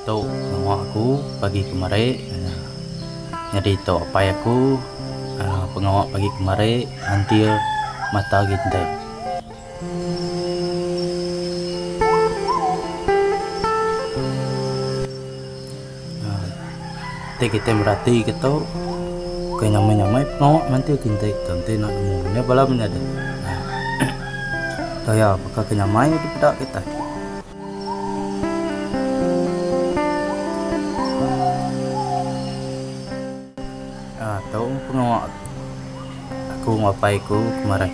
Tuh pengawakku pagi kemarin jadi to apa aku pengawak pagi kemarin hampir mata gintai. Kita merhati kita kayak nyamai pengawak nanti gintai nanti nak nemu bala menada. Kaya apakah kenyamai di pedak kita. Tahu pengawak aku ngapai ku kemarin.